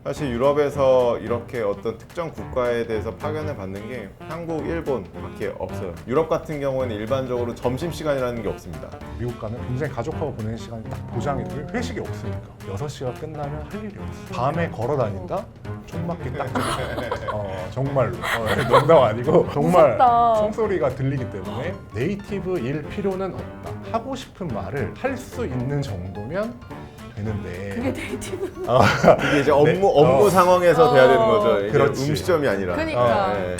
사실 유럽에서 이렇게 어떤 특정 국가에 대해서 파견을 받는 게 한국, 일본밖에 없어요. 유럽 같은 경우에는 일반적으로 점심시간이라는 게 없습니다. 미국 가면 굉장히 가족하고 보내는 시간이 딱 보장이 돼. 회식이 없으니까 6시가 끝나면 할 일이 없어. 밤에 걸어 다닌다? 총 맞기 딱 좋아. 정말로 농담 아니고 정말 무섭다. 총소리가 들리기 때문에 네이티브일 필요는 없다. 하고 싶은 말을 할 수 있는 정도면 되는데 그게 네이티브. 이게 이제 업무 상황에서 돼야 되는 거죠. 이게 그렇지. 음식점이 아니라. 그러니까. 네.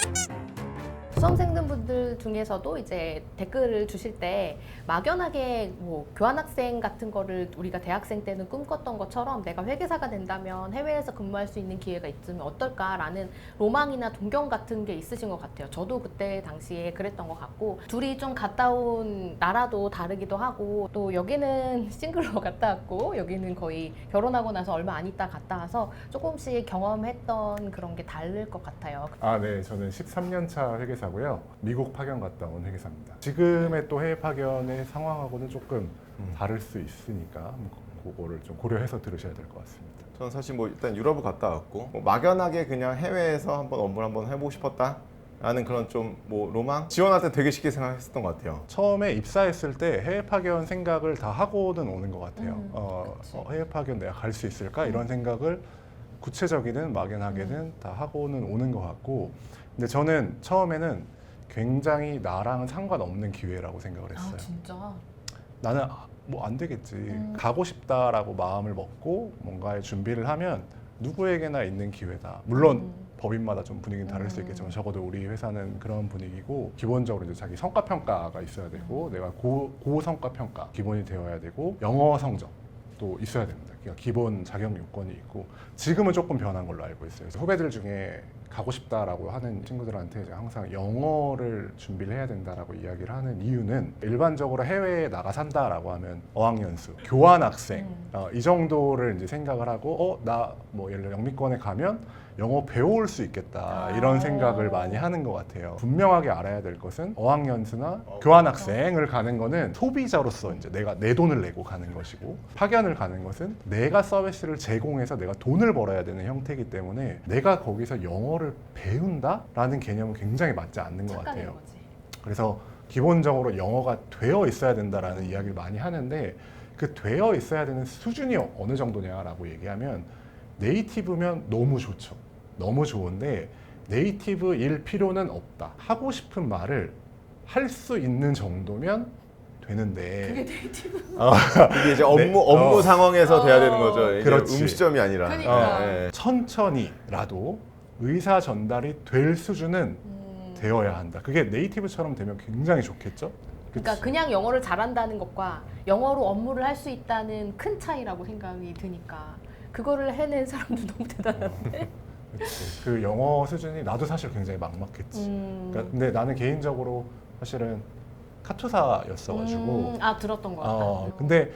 수험생분들 중에서도 이제 댓글을 주실 때 막연하게 뭐 교환학생 같은 거를 우리가 대학생 때는 꿈꿨던 것처럼 내가 회계사가 된다면 해외에서 근무할 수 있는 기회가 있으면 어떨까라는 로망이나 동경 같은 게 있으신 것 같아요. 저도 그때 당시에 그랬던 것 같고 둘이 좀 갔다 온 나라도 다르기도 하고 또 여기는 싱글로 갔다 왔고 여기는 거의 결혼하고 나서 얼마 안 있다 갔다 와서 조금씩 경험했던 그런 게 다를 것 같아요. 네, 저는 13년 차 회계사고요. 미국 파견 갔다 온 회계사입니다. 지금의 또 해외 파견의 상황하고는 조금 다를 수 있으니까 그거를 좀 고려해서 들으셔야 될 것 같습니다. 저는 사실 뭐 일단 유럽을 갔다 왔고 뭐 막연하게 그냥 해외에서 한번 업무를 한번 해보고 싶었다 라는 그런 좀 뭐 로망? 지원할 때 되게 쉽게 생각했었던 것 같아요. 처음에 입사했을 때 해외 파견 생각을 다 하고는 오는 것 같아요. 그치. 해외 파견 내가 갈 수 있을까? 이런 생각을 구체적이든 막연하게는 다 하고는 오는 것 같고, 근데 저는 처음에는 굉장히 나랑은 상관없는 기회라고 생각을 했어요. 아 진짜? 나는 뭐 안 되겠지. 가고 싶다라고 마음을 먹고 뭔가의 준비를 하면 누구에게나 있는 기회다. 물론 법인마다 좀 분위기는 다를 수 있겠지만 적어도 우리 회사는 그런 분위기고, 기본적으로 이제 자기 성과 평가가 있어야 되고 내가 고성과 평가 기본이 되어야 되고 영어 성적도 있어야 됩니다. 그러니까 기본 자격 요건이 있고, 지금은 조금 변한 걸로 알고 있어요. 그래서 후배들 중에 가고 싶다라고 하는 친구들한테 이제 항상 영어를 준비를 해야 된다라고 이야기를 하는 이유는, 일반적으로 해외에 나가 산다라고 하면 어학연수, 교환학생 이 정도를 이제 생각을 하고 나 뭐 예를 들어 영미권에 가면 영어 배워올 수 있겠다 이런 생각을 많이 하는 것 같아요. 분명하게 알아야 될 것은 어학연수나 교환학생을 가는 거는 소비자로서 이제 내가 내 돈을 내고 가는 것이고, 파견을 가는 것은 내가 서비스를 제공해서 내가 돈을 벌어야 되는 형태이기 때문에 내가 거기서 영어를 배운다라는 개념은 굉장히 맞지 않는 것 착각인 같아요. 거지. 그래서 기본적으로 영어가 되어 있어야 된다라는 이야기를 많이 하는데, 그 되어 있어야 되는 수준이 어느 정도냐라고 얘기하면, 네이티브면 너무 좋죠. 너무 좋은데 네이티브일 필요는 없다. 하고 싶은 말을 할 수 있는 정도면 되는데, 그게 네이티브. 이게 이제 업무 상황에서 돼야 되는 거죠. 이게 그렇지. 음식점이 아니라. 그러니까. 네. 천천히라도 의사 전달이 될 수준은 되어야 한다. 그게 네이티브처럼 되면 굉장히 좋겠죠? 그러니까 그치? 그냥 영어를 잘한다는 것과 영어로 업무를 할 수 있다는 큰 차이라고 생각이 드니까 그거를 해낸 사람도 너무 대단한데. 그치. 그 영어 수준이 나도 사실 굉장히 막막했지. 그러니까 근데 나는 개인적으로 사실은 카투사였어가지고 들었던 것 같다. 근데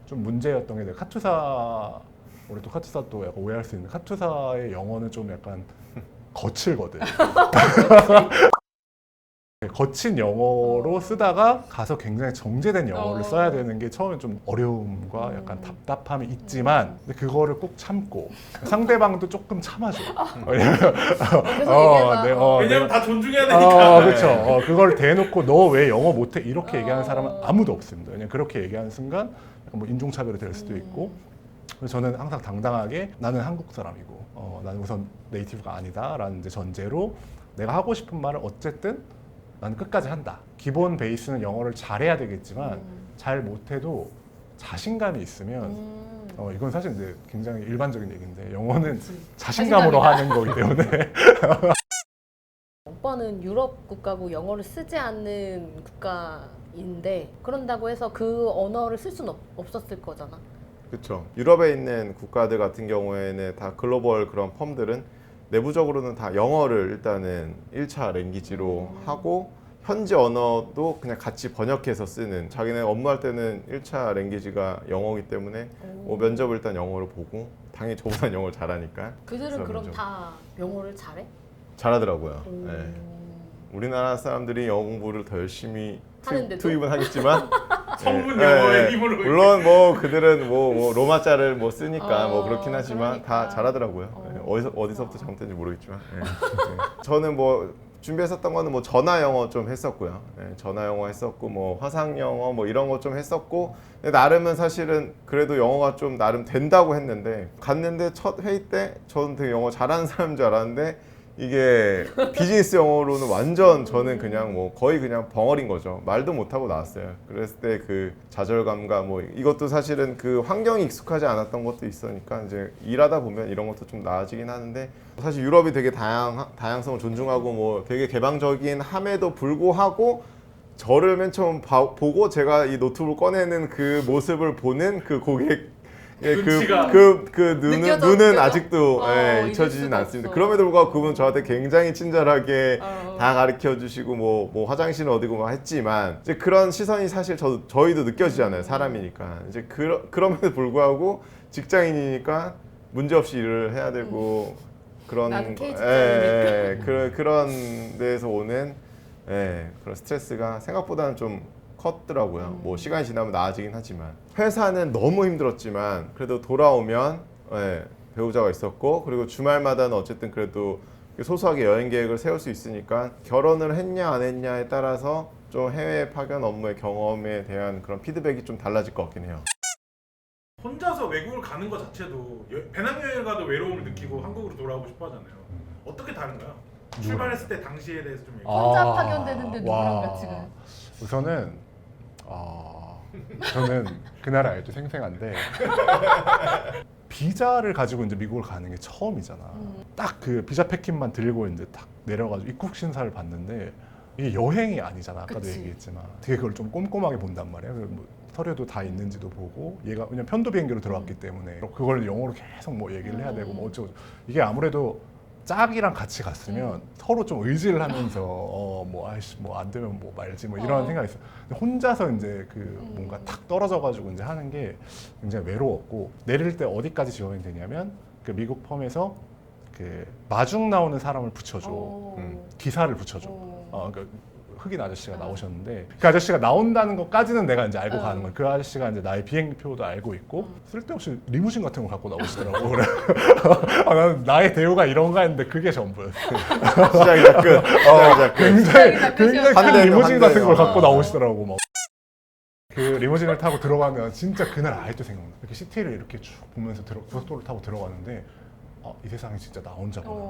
좀 문제였던 게, 내가 카투사, 우리 또 카투사 또 약간 오해할 수 있는, 카투사의 영어는 좀 약간 거칠거든. 거친 영어로 쓰다가 가서 굉장히 정제된 영어를 써야 되는 게 처음엔 좀 어려움과 약간 답답함이 있지만, 근데 그거를 꼭 참고 상대방도 조금 참아줘. 왜냐면 다 존중해야 되니까. 그렇죠. 그걸 대놓고 너 왜 영어 못해? 이렇게 얘기하는 사람은 아무도 없습니다. 왜냐면 그렇게 얘기하는 순간 약간 뭐 인종차별이 될 수도 있고. 그래서 저는 항상 당당하게 나는 한국 사람이고 나는 우선 네이티브가 아니다라는 이제 전제로 내가 하고 싶은 말을 어쨌든 나는 끝까지 한다. 기본 베이스는 영어를 잘해야 되겠지만 잘 못해도 자신감이 있으면 이건 사실 이제 굉장히 일반적인 얘기인데, 영어는 자신감으로 하는 거기 때문에. 오빠는 유럽 국가고 영어를 쓰지 않는 국가인데 그런다고 해서 그 언어를 쓸 수는 없었을 거잖아. 그렇죠. 유럽에 있는 국가들 같은 경우에는 다 글로벌 그런 펌들은 내부적으로는 다 영어를 일단은 1차 랭귀지로 하고, 현지 언어도 그냥 같이 번역해서 쓰는, 자기네 업무할 때는 1차 랭귀지가 영어이기 때문에 뭐 면접을 일단 영어로 보고, 당연히 저보다 영어를 잘하니까. 그들은 그래서 그럼 면접. 다 영어를 잘해? 잘하더라고요. 네. 우리나라 사람들이 영어 공부를 더 열심히 하는데도? 투입은 하겠지만 전문 예, 영어에 예. 힘을 물론 뭐 그들은 뭐 로마자를 뭐 쓰니까 뭐 그렇긴 하지만 다 그러니까. 잘하더라고요. 예. 어디서부터 잘못된지 모르겠지만 저는 뭐 준비했었던 거는 뭐 전화 영어 좀 했었고요. 전화 영어 했었고 뭐 화상 영어 뭐 이런 거 좀 했었고 근데 나름은 사실은 그래도 영어가 좀 나름 된다고 했는데 갔는데 첫 회의 때 저는 되게 영어 잘하는 사람인 줄 알았는데 이게 비즈니스 영어로는 완전 저는 그냥 뭐 거의 그냥 벙어리인 거죠. 말도 못하고 나왔어요. 그랬을 때 그 좌절감과 뭐 이것도 사실은 그 환경이 익숙하지 않았던 것도 있으니까 이제 일하다 보면 이런 것도 좀 나아지긴 하는데 사실 유럽이 되게 다양성을 존중하고 뭐 되게 개방적인 함에도 불구하고 저를 맨 처음 보고 제가 이 노트북을 꺼내는 그 모습을 보는 그 고객 눈치가. 눈은 느껴져. 아직도 잊을 잊혀지진 수가 않습니다. 없어. 그럼에도 불구하고 그분 저한테 굉장히 친절하게 어. 다 가르쳐 주시고 뭐 화장실은 어디고 뭐 했지만 이제 그런 시선이 사실 저희도 느껴지잖아요. 사람이니까. 이제 그럼에도 불구하고 직장인이니까 문제 없이 일을 해야 되고 그런 나는 K 직장이니까. 그런 데에서 오는 그런 스트레스가 생각보다는 좀 컸더라고요. 뭐 시간이 지나면 나아지긴 하지만 회사는 너무 힘들었지만 그래도 돌아오면 배우자가 있었고 그리고 주말마다는 어쨌든 그래도 소소하게 여행 계획을 세울 수 있으니까 결혼을 했냐 안 했냐에 따라서 좀 해외 파견 업무의 경험에 대한 그런 피드백이 좀 달라질 것 같긴 해요. 혼자서 외국을 가는 것 자체도 배낭여행을 가도 외로움을 느끼고 한국으로 돌아오고 싶어 하잖아요. 어떻게 다른가요? 출발했을 때 당시에 대해서 좀 얘기해. 혼자 파견되는데 누구랑 같이 가? 우선은 저는 그 나라 알죠? 생생한데 비자를 가지고 이제 미국을 가는 게 처음이잖아. 딱 그 비자 패킷만 들고 이제 딱 내려가지고 입국 심사를 받는데 이게 여행이 아니잖아. 아까도 그치. 얘기했지만 되게 그걸 좀 꼼꼼하게 본단 말이야. 뭐 서류도 다 있는지도 보고 얘가 왜냐면 편도 비행기로 들어왔기 때문에 그걸 영어로 계속 뭐 얘기를 해야 되고 뭐 어쩌고 이게 아무래도 짝이랑 같이 갔으면 서로 좀 의지를 하면서 뭐 아이씨 뭐 안 되면 뭐 말지 뭐 이런 생각이 있어. 근데 혼자서 이제 그 뭔가 탁 떨어져가지고 이제 하는 게 굉장히 외로웠고 내릴 때 어디까지 지원이 되냐면 그 미국 펌에서 그 마중 나오는 사람을 붙여줘. 기사를 붙여줘. 그 흑인 아저씨가 나오셨는데 그 아저씨가 나온다는 것까지는 내가 이제 알고 가는 거야. 그 아저씨가 이제 나의 비행표도 알고 있고 쓸데없이 리무진 같은 거 갖고 나오시더라고. 그래. 나는 나의 대우가 이런가 했는데 그게 전부였어. 시작이자 끝. 시작이자 끝. 굉장히 큰 반대로, 리무진 같은 걸 반대로. 갖고 나오시더라고. 막. 그 리무진을 타고 들어가면 진짜 그날 아직도 생각나. 이렇게 시티를 이렇게 쭉 보면서 고속도로를 타고 들어가는데 이 세상에 진짜 나 혼자구나.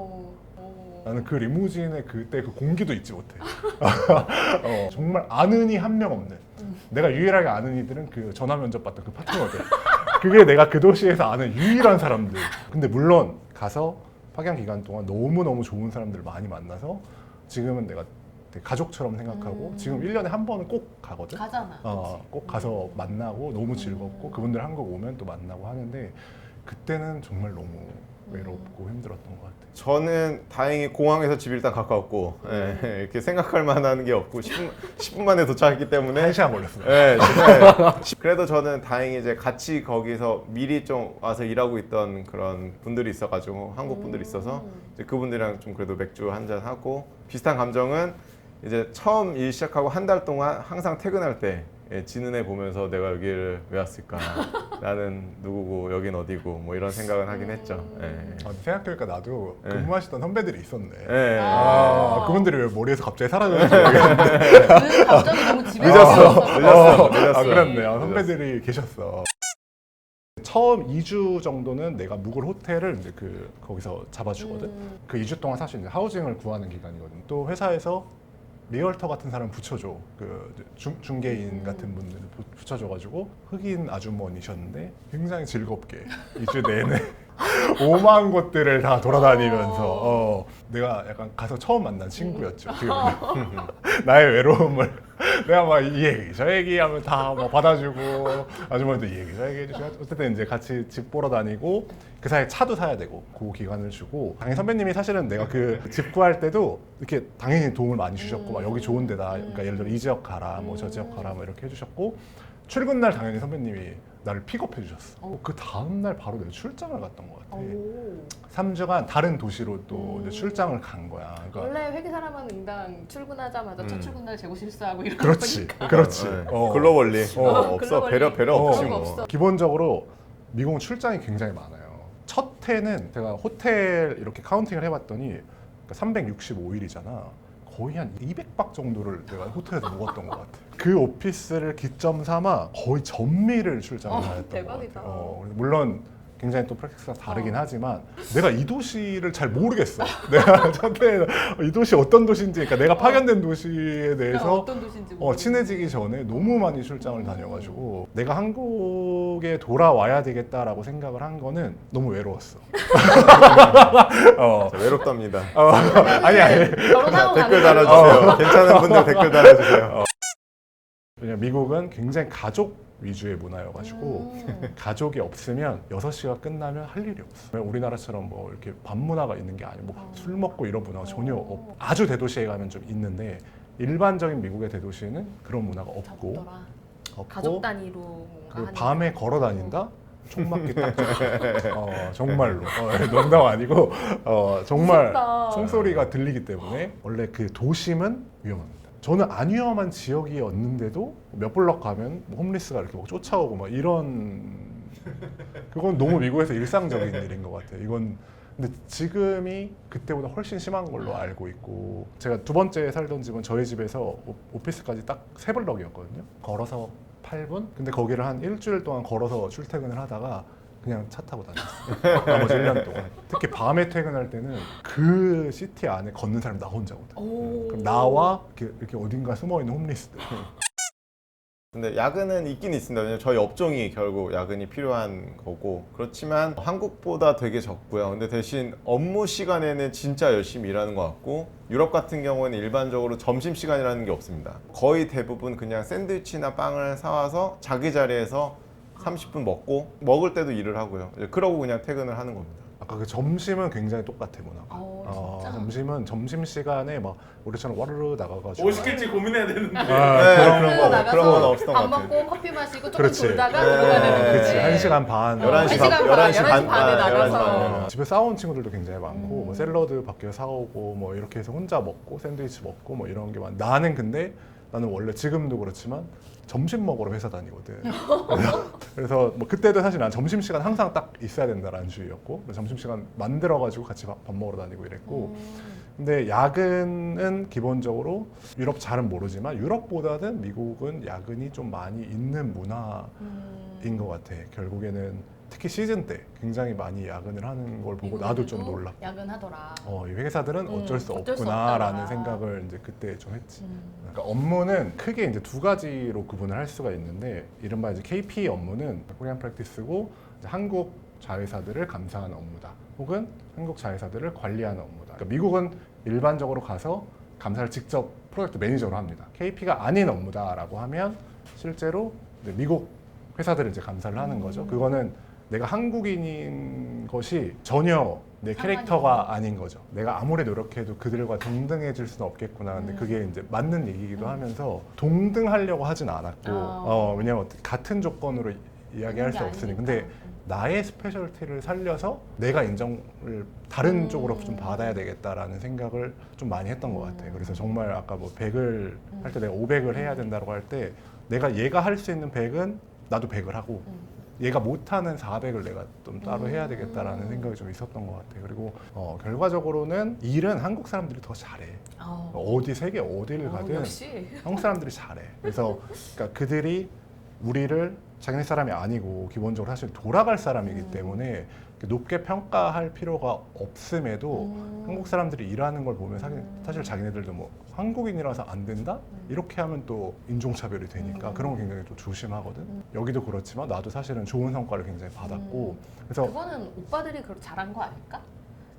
나는 그 리무진의 그때 그 공기도 잊지 못해. 정말 아는 이 한 명 없는. 내가 유일하게 아는 이들은 그 전화 면접 봤던 그 파트너들. 그게 내가 그 도시에서 아는 유일한 사람들. 근데 물론 가서 파견 기간 동안 너무너무 좋은 사람들을 많이 만나서 지금은 내가 되게 가족처럼 생각하고 지금 1년에 한 번은 꼭 가거든. 가잖아. 꼭 가서 만나고 너무 즐겁고 그분들 한국 오면 또 만나고 하는데 그때는 정말 너무 외롭고 힘들었던 것 같아요. 저는 다행히 공항에서 집이 일단 가까웠고 이렇게 생각할 만한 게 없고 10분 만에 도착했기 때문에 1시간 걸렸어요. 그래도 저는 다행히 이제 같이 거기서 미리 좀 와서 일하고 있던 그런 분들이 있어가지고 한국 분들이 있어서 이제 그분들이랑 좀 그래도 맥주 한잔 하고 비슷한 감정은 이제 처음 일 시작하고 한 달 동안 항상 퇴근할 때 지는 애 보면서 내가 여기를 왜 왔을까? 나는 누구고 여긴 어디고 뭐 이런 생각은 하긴 했죠. 생각해보니까 나도 근무하시던 선배들이 있었네. 그분들이 왜 머리에서 갑자기 사라졌는지 모르겠는데 그 감정이 너무 늦었어. 집에서 그렇네. 선배들이 계셨어. 처음 2주 정도는 내가 묵을 호텔을 이제 거기서 잡아주거든. 그 2주 동안 사실 이제 하우징을 구하는 기간이거든. 또 회사에서 리얼터 같은 사람 붙여줘. 그 중개인 같은 분들 붙여줘가지고 흑인 아주머니셨는데 굉장히 즐겁게 2주 내내 오만 곳들을 다 돌아다니면서 내가 약간 가서 처음 만난 친구였죠. 나의 외로움을 내가 막 이 얘기 저 얘기 하면 다 막 받아주고 아주머니도 이 얘기 저 얘기 해주시고 어쨌든 이제 같이 집 보러 다니고 그 사이에 차도 사야 되고 그 기간을 주고 당연히 선배님이 사실은 내가 그 집 구할 때도 이렇게 당연히 도움을 많이 주셨고 막 여기 좋은 데다 그러니까 예를 들어 이 지역 가라 뭐 저 지역 가라 뭐 이렇게 해주셨고 출근 날 당연히 선배님이 나를 픽업해 주셨어. 그 다음 날 바로 내가 출장을 갔던 것 같아. 3주간 다른 도시로 또 이제 출장을 간 거야. 그러니까 원래 회계 사람은 응당 출근하자마자 첫 출근날 재고 실수하고 이런 그렇지, 거니까. 그렇지. 글로벌리 없어 글로벌리. 배려 없지 그런 거 뭐. 없어. 기본적으로 미국은 출장이 굉장히 많아요. 첫 해는 제가 호텔 이렇게 카운팅을 해봤더니 365일이잖아. 거의 한 200박 정도를 내가 호텔에서 묵었던 것 같아. 그 오피스를 기점 삼아 거의 전미를 출장을 다녔던 대박이다. 것 같아. 그래서 물론 굉장히 또 프랙티스가 다르긴 하지만 내가 이 도시를 잘 모르겠어. 내가 첫해 이 도시 어떤 도시인지, 그러니까 내가 파견된 도시에 대해서 어떤 도시인지 모르겠는데. 친해지기 전에 너무 많이 출장을 다녀가지고 내가 한국에 돌아와야 되겠다라고 생각을 한 거는 너무 외로웠어. 자, 외롭답니다. 아니. 결혼하고 댓글 가는 달아주세요. 괜찮은 분들 댓글 달아주세요. 왜냐면 미국은 굉장히 가족 위주의 문화여가지고 가족이 없으면 6시가 끝나면 할 일이 없어. 우리나라처럼 뭐 이렇게 밥 문화가 있는 게 아니고 뭐 술 먹고 이런 문화가 전혀 없고, 아주 대도시에 가면 좀 있는데 일반적인 미국의 대도시에는 그런 문화가 없고 없더라. 가족 없고 단위로 뭔가 그리고 하는 밤에 거. 걸어 다닌다? 총 맞기 딱 좋아. 정말로. 농담 아니고 정말 무섭다. 총소리가 들리기 때문에 원래 그 도심은 위험합니다. 저는 안 위험한 지역이었는데도 몇 블럭 가면 뭐 홈리스가 이렇게 막 쫓아오고 막 이런, 그건 너무 미국에서 일상적인 일인 것 같아요. 이건 근데 지금이 그때보다 훨씬 심한 걸로 알고 있고, 제가 두 번째 살던 집은 저희 집에서 오피스까지 딱 3블럭이었거든요. 걸어서 8분? 근데 거기를 한 일주일 동안 걸어서 출퇴근을 하다가 그냥 차 타고 다녔어요. 나머지 1년 동안. 특히 밤에 퇴근할 때는 그 시티 안에 걷는 사람 나 혼자거든. 오. 그럼 나와 이렇게 어딘가 숨어있는 홈리스들. 근데 야근은 있긴 있습니다. 왜냐면 저희 업종이 결국 야근이 필요한 거고, 그렇지만 한국보다 되게 적고요. 근데 대신 업무 시간에는 진짜 열심히 일하는 것 같고, 유럽 같은 경우에는 일반적으로 점심 시간이라는 게 없습니다. 거의 대부분 그냥 샌드위치나 빵을 사와서 자기 자리에서 30분 먹고, 먹을 때도 일을 하고요. 그러고 그냥 퇴근을 하는 겁니다. 아까 그 점심은 굉장히 똑같아 문화가. 진짜? 점심은 점심 시간에 막 우리처럼 와르르 나가가지고. 뭐 시킬지 고민해야 되는데. 네, 나가서 그런 건 없었던 밥 것 같아요. 먹고 커피 마시고 조금 그렇지. 돌다가 네, 들어가는 건데. 그렇지. 1시간 반. 11시 1시간 반, 11시 11시 반, 반에 아, 11시 나가서. 반에. 집에 싸운 친구들도 굉장히 많고 뭐 샐러드 밖에서 사오고 뭐 이렇게 해서 혼자 먹고 샌드위치 먹고 뭐 이런 게 많아. 나는 원래 지금도 그렇지만 점심 먹으러 회사 다니거든. 그래서 뭐 그때도 사실 난 점심 시간 항상 딱 있어야 된다라는 주의였고, 점심 시간 만들어 가지고 같이 밥 먹으러 다니고 이랬고. 근데 야근은 기본적으로 유럽 잘은 모르지만 유럽보다는 미국은 야근이 좀 많이 있는 문화인 것 같아. 결국에는 특히 시즌 때 굉장히 많이 야근을 하는 걸 보고 나도 좀 미국에도 놀랐고, 야근하더라. 이 회사들은 어쩔 수 어쩔 수 없구나라는 없다더라. 생각을 이제 그때 좀 했지. 그러니까 업무는 크게 이제 두 가지로 구분을 할 수가 있는데, 이른바 이제 KP 업무는 코리안 프랙티스고 한국 자회사들을 감사하는 업무다, 혹은 한국 자회사들을 관리하는 업무다. 그러니까 미국은 일반적으로 가서 감사를 직접 프로젝트 매니저로 합니다. KP가 아닌 업무다라고 하면 실제로 이제 미국 회사들을 이제 감사를 하는 거죠. 그거는 내가 한국인인 것이 전혀 내 캐릭터가 아닌 거죠. 내가 아무리 노력해도 그들과 동등해질 수는 없겠구나. 근데 그게 이제 맞는 얘기이기도 하면서 동등하려고 하진 않았고, 왜냐면 같은 조건으로 이야기할 수 없으니. 근데 나의 스페셜티를 살려서 내가 인정을 다른 쪽으로 좀 받아야 되겠다라는 생각을 좀 많이 했던 것 같아요. 그래서 정말 아까 뭐 100을 할 때 내가 500을 해야 된다고 할 때, 내가 얘가 할 수 있는 100은 나도 100을 하고, 얘가 못하는 400을 내가 좀 따로 해야 되겠다라는 생각이 좀 있었던 것 같아요. 그리고 결과적으로는 일은 한국 사람들이 더 잘해. 어디 세계 어디를 가든 역시. 한국 사람들이 잘해. 그래서 그러니까 그들이 우리를 자기네 사람이 아니고 기본적으로 사실 돌아갈 사람이기 때문에 높게 평가할 필요가 없음에도 한국 사람들이 일하는 걸 보면 사실 자기네들도 뭐 한국인이라서 안 된다? 이렇게 하면 또 인종차별이 되니까 그런 거 굉장히 또 조심하거든. 여기도 그렇지만 나도 사실은 좋은 성과를 굉장히 받았고, 그래서 그거는 오빠들이 그렇게 잘한 거 아닐까?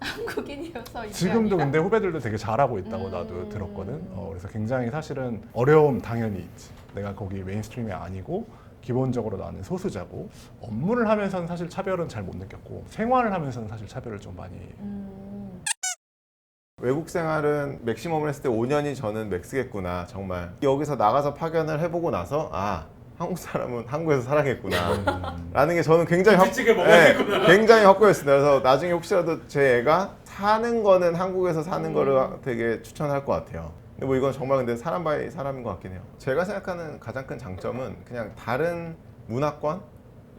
한국인이어서 이게 지금도 아니라? 근데 후배들도 되게 잘하고 있다고 나도 들었거든. 그래서 굉장히 사실은 어려움 당연히 있지. 내가 거기 메인스트림이 아니고 기본적으로 나는 소수자고, 업무를 하면서는 사실 차별은 잘 못 느꼈고, 생활을 하면서는 사실 차별을 좀 많이. 외국 생활은 맥시멈을 했을 때 5년이 저는 맥스겠구나. 정말 여기서 나가서 파견을 해보고 나서 한국 사람은 한국에서 살아겠구나 라는 게 저는 굉장히 김치찌개 먹어야겠구나. 굉장히 확고했습니다. 그래서 나중에 혹시라도 제 애가 사는 거는 한국에서 사는 거를 되게 추천할 것 같아요. 근데 뭐 이건 정말 근데 사람 바이 사람인 것 같긴 해요. 제가 생각하는 가장 큰 장점은 그냥 다른 문화권,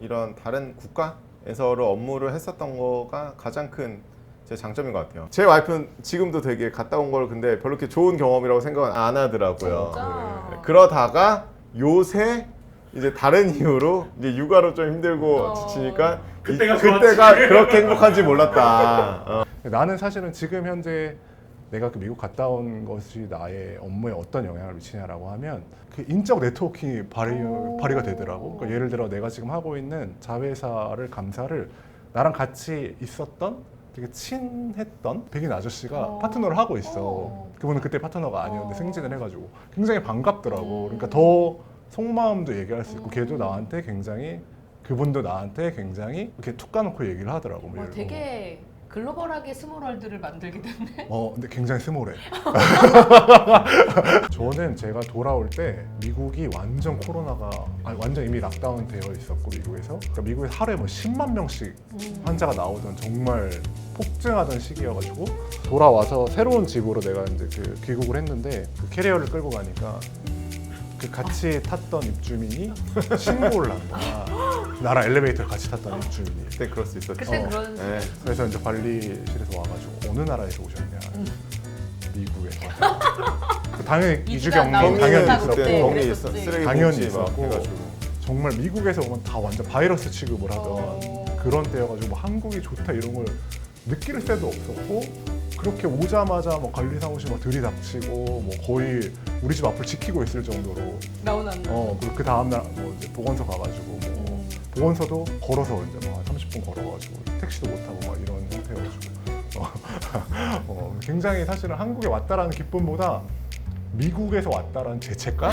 이런 다른 국가에 에서로 업무를 했었던 거가 가장 큰 제 장점인 것 같아요. 제 와이프는 지금도 되게 갔다 온 걸 근데 별로 이렇게 좋은 경험이라고 생각은 안 하더라고요. 진짜? 네. 그러다가 요새 이제 다른 이유로 이제 육아로 좀 힘들고 지치니까 그때가 그때가 좋았지. 그렇게 행복한지 몰랐다. 나는 사실은 지금 현재 내가 그 미국 갔다 온 것이 나의 업무에 어떤 영향을 미치냐라고 하면 그 인적 네트워킹이 발휘가 되더라고. 그러니까 예를 들어 내가 지금 하고 있는 자회사를 감사를 나랑 같이 있었던 되게 친했던 백인 아저씨가 파트너를 하고 있어. 그분은 그때 파트너가 아니었는데 승진을 해가지고 굉장히 반갑더라고. 그러니까 더 속마음도 얘기할 수 있고 걔도 나한테 굉장히 그분도 나한테 굉장히 이렇게 툭 까놓고 얘기를 하더라고. 뭐 와, 예를 들어. 되게 글로벌하게 스몰월드를 만들게 됐네. 근데 굉장히 스몰해. 저는 제가 돌아올 때 미국이 완전 코로나가 완전 이미 락다운 되어 있었고 미국에서 그러니까 미국에서 하루에 뭐 10만 명씩 환자가 나오던 정말 폭증하던 시기여가지고 돌아와서 새로운 집으로 내가 이제 그 귀국을 했는데 그 캐리어를 끌고 가니까 그 같이 탔던 입주민이 신고를 한 거야. 나랑 엘리베이터를 같이 탔던 입주민이. 그때 그럴 수 있었죠. 그때 그런 네. 그래서 이제 관리실에서 와가지고 어느 나라에서 오셨냐? 미국에서. 당연히 이주 이주가 경로 나오고 당연히 그때 그때 있었고 격리 있어 그랬었지. 쓰레기 당연히 봉지 막 있었고. 해가지고 정말 미국에서 오면 다 완전 바이러스 취급을 하던 그런 때여가지고 뭐 한국이 좋다 이런 걸 느낄 새도 없었고 그렇게 오자마자 뭐 관리사무실 막 들이닥치고 뭐 거의 우리 집 앞을 지키고 있을 정도로 나오는 그리고 그 다음날 뭐 이제 보건소 가가지고 뭐 보건소도 걸어서 이제 막 30분 걸어가지고 택시도 못 타고 막 이런 상태여가지고 굉장히 사실은 한국에 왔다라는 기쁨보다 미국에서 왔다라는 죄책감